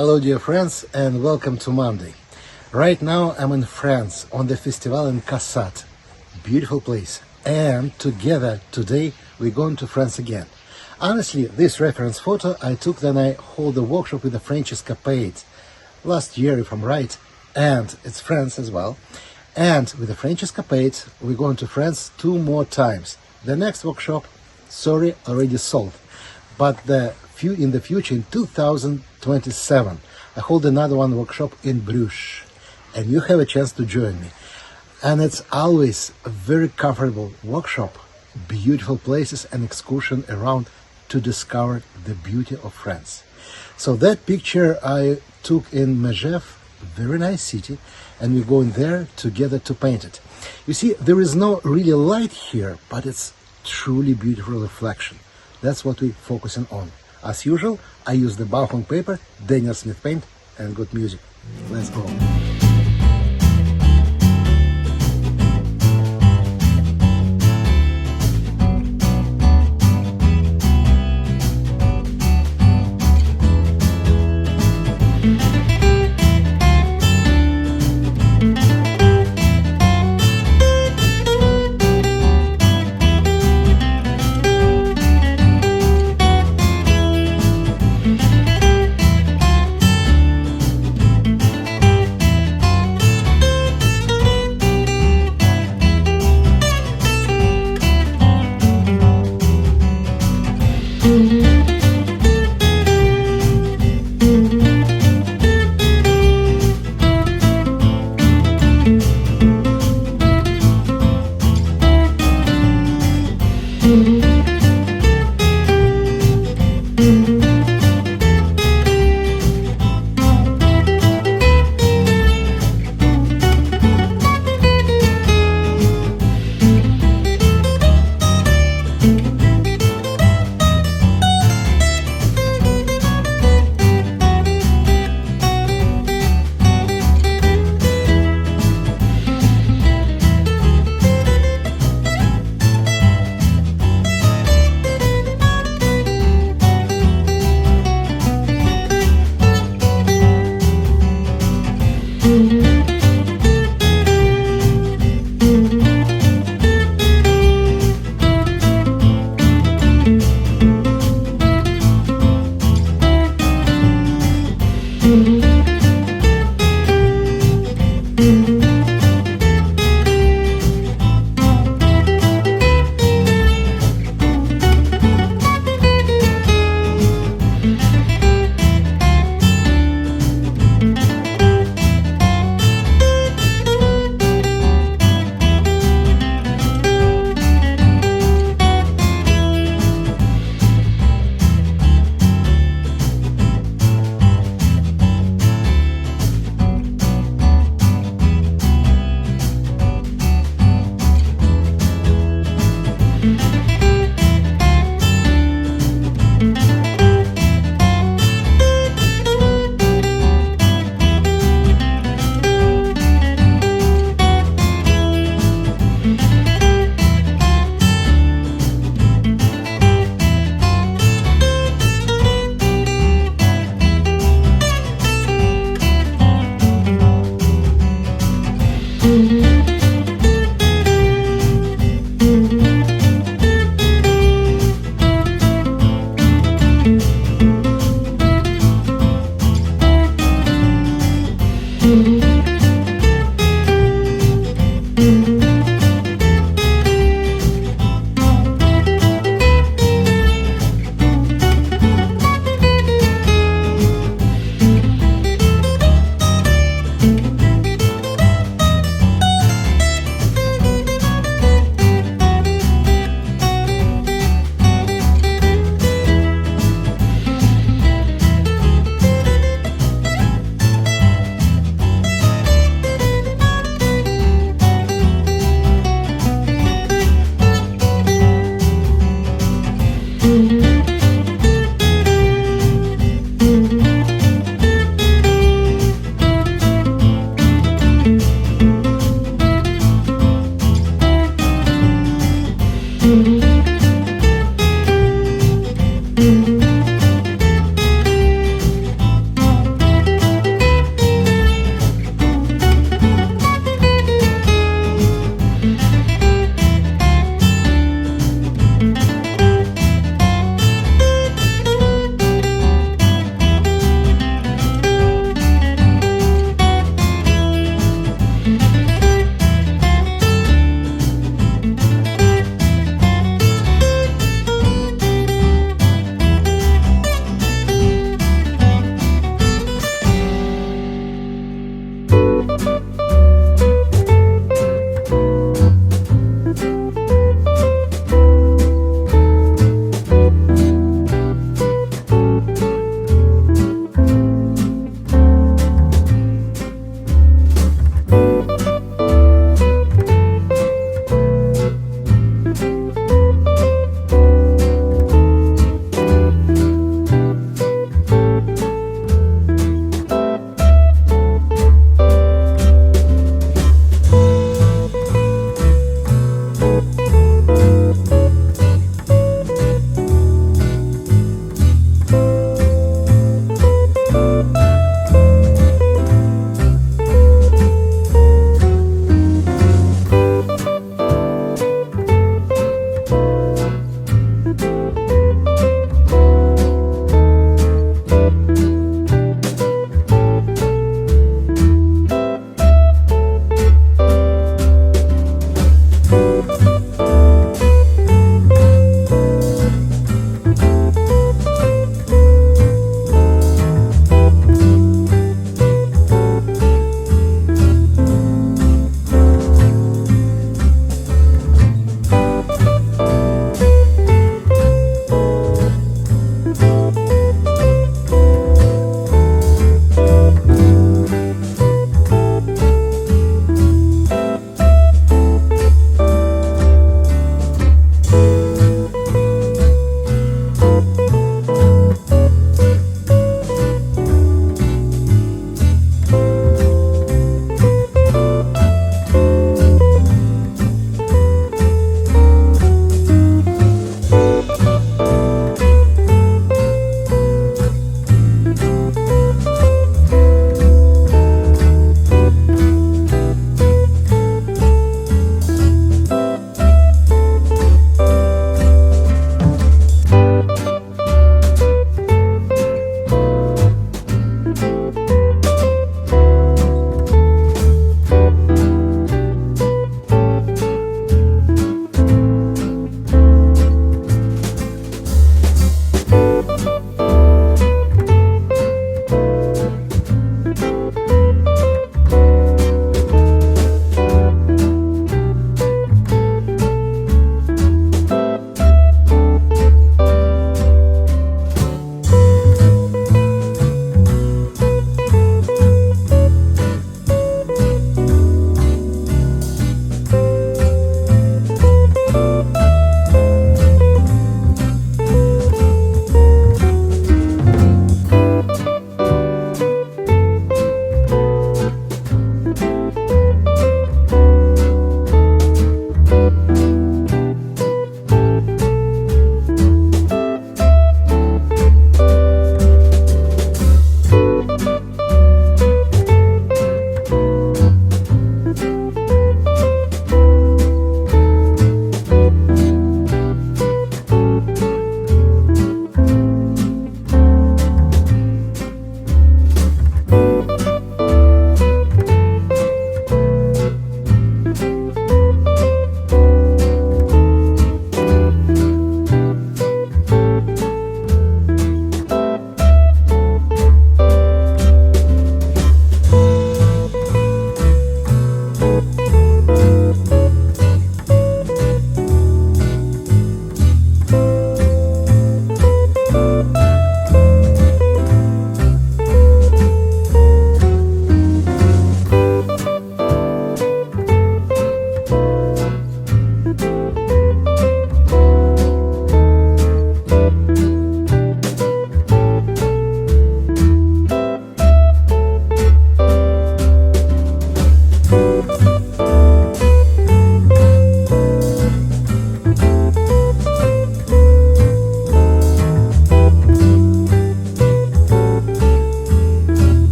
Hello dear friends and welcome to Monday. Right now I'm in France on the festival in Cassat. Beautiful place. And together today we're going to France again. Honestly, this reference photo I took when I hold a workshop with the French Escapade last year if I'm right, and it's France as well. And with the French Escapade we're going to France 2 more times. The next workshop, sorry, already sold. But in the future, in 2027, I hold another one workshop in Bruges, and you have a chance to join me. And it's always a very comfortable workshop, beautiful places and excursion around to discover the beauty of France. So that picture I took in Megève, very nice city, and we're going there together to paint it. You see, there is no really light here, but it's truly beautiful reflection. That's what we're focusing on. As usual, I use the Baohong paper, Daniel Smith paint, and good music. Let's go.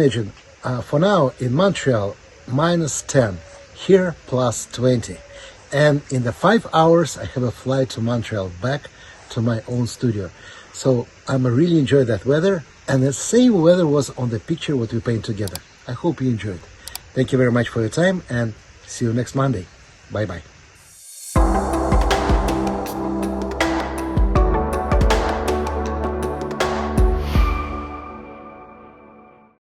imagine, for now in Montreal, -10, here +20. And in the 5 hours, I have a flight to Montreal back to my own studio. So I'm really enjoy that weather, and the same weather was on the picture what we paint together. I hope you enjoyed. Thank you very much for your time, and see you next Monday. Bye-bye.